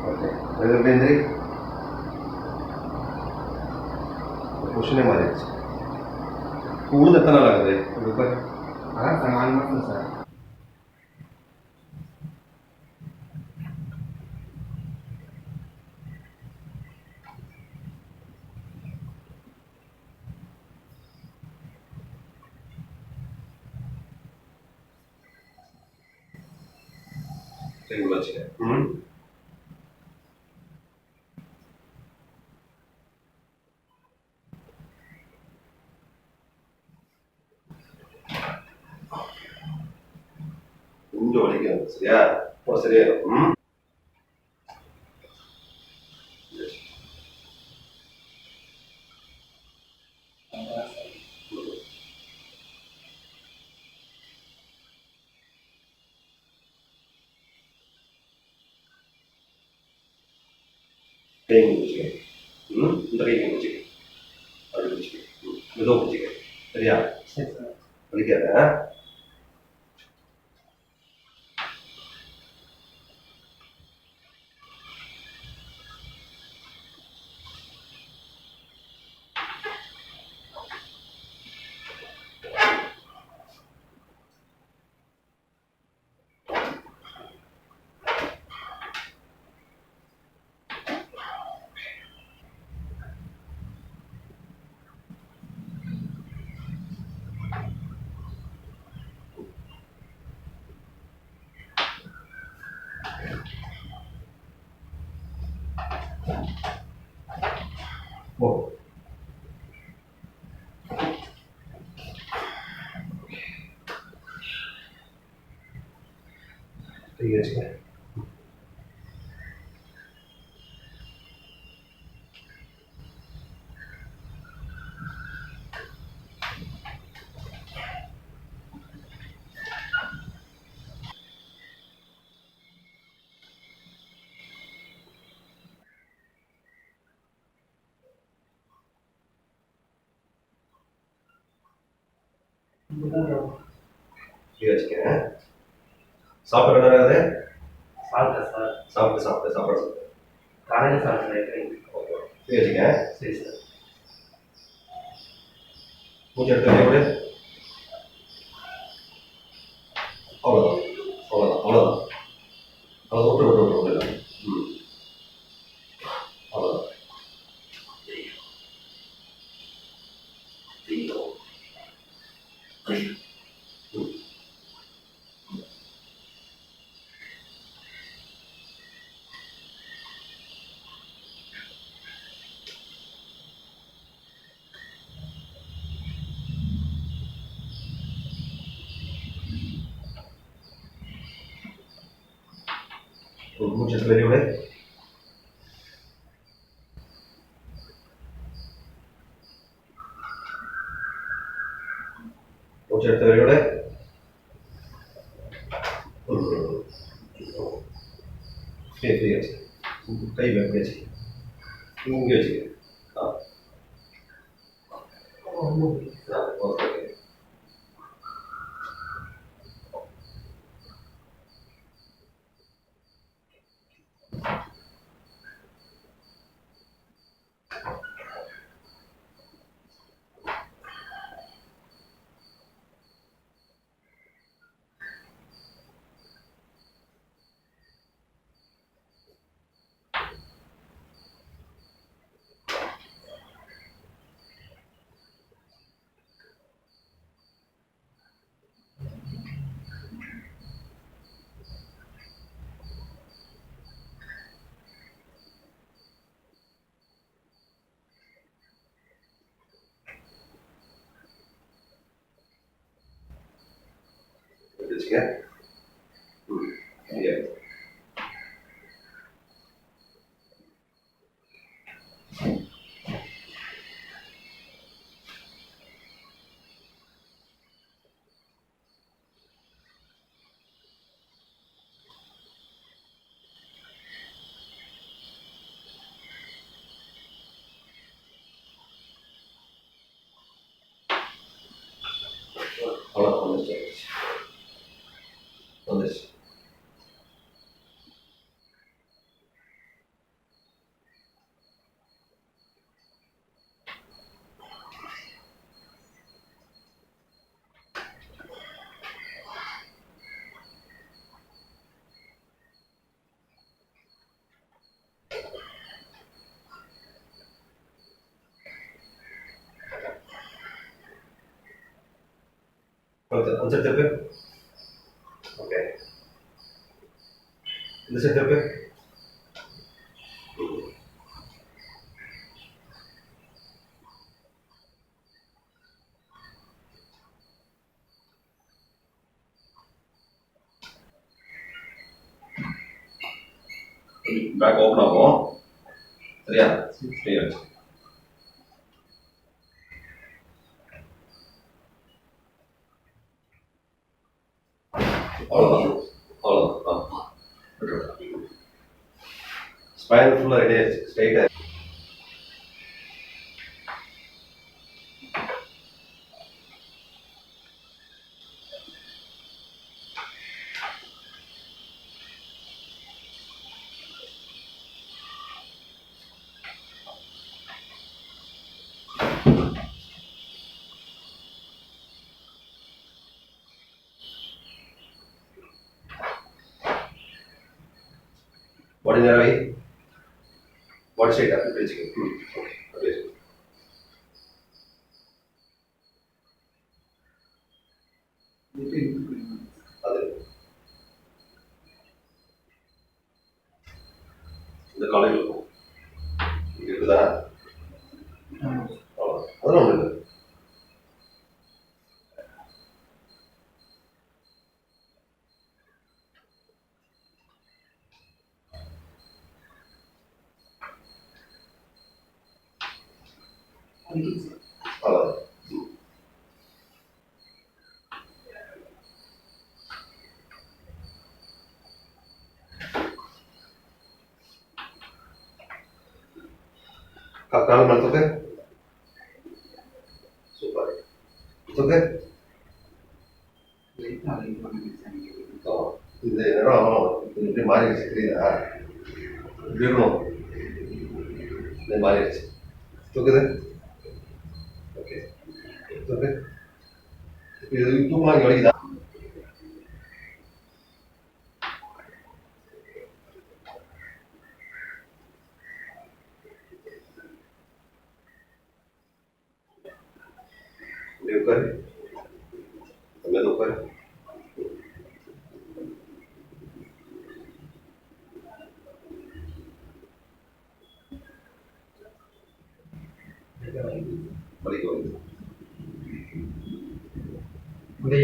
Okay. அது எப்படி எந்திரி? பொசிஷனே மாறிடுச்சு. உழுது எத்தனை நாள் ஆகுது இப்போ? அதான் சார் 4 மாதம் சார். சரி வச்சுக்க. ம். கொஞ்சம் வலிக்கும் சரியா? ஓ சரியாயிடும். ம். கை பிடிச்சிக்க. ம். இந்த கை பிடிச்சிக்க. அப்படி பிடிச்சிக்க. ம். மெதுவாக பிடிச்சிக்க. சரியா? சரி சார். வலிக்காத. ஓ. கை வச்சுக்க. கை வச்சுக்க. சாப்பிட்ற நேரம் ஆகுது? சாப்பிட்டேன் சார். சாப்பிட்டு சாப்பிட்டு சாப்பாடு சாப்பிட்டு. காலையில் சாப்பிட்டேன். ஓகே. கை வச்சுக்க. சரி சார். மூச்சு எடுத்து வெளியே விடு. அவ்வளோதான் அவ்வளோதான் அவ்வளோதான். அதை விட்டு விட்டு விட்டு விடல. ம். அவ்வளோதான். ம். மூச்சு எடுத்து வெளியே விடு. மூச்சு எடுத்து வெளியே விடு. சரி சரி வச்சு கை வைக்க வச்சு இங்கே வச்சுக்க. ஆ ஓகே. வச்சுக்க. ம். இங்கே அவ்வளோதான் வந்துச்சு. அந்த சைடு திருப்பு. ஓகே. இந்த சைடு திருப்பு. பேக் ஓப்பன் ஆகும். சரியா? சரியா? அவ்வளோதான். அவ்வளோதான். ஸ்பைன் ஃபுல்லாக ரெடி ஆயிடுச்சு. ஸ்ட்ரைட்டாக பாடி நேரவை. பாடி ஸ்ட்ரைட்டாக அப்படி வச்சுக்கோங்க. ஓகே. அப்படியே வச்சுக்கோங்க. அது இந்த காலையில் இருக்கும். இங்கே இருக்குதா? அவ்வளோதான். அதெல்லாம் ஒன்றும் இல்லை. அவ்வளோதான். காலம் நடத்துக்கு. சூப்பர். ஓகே. இந்த இடம் இப்படி மாறிடுச்சு. தெரியுதா? இப்படி இருக்கணும். இது மாறிடுச்சு. தூக்குது. ஓகே. தூக்கு. இது தூக்கலாம் இங்கே வலிக்குதா? இப்படி உட்காரு. அங்கே உட்காரு. வலிக்கு வருது. இந்த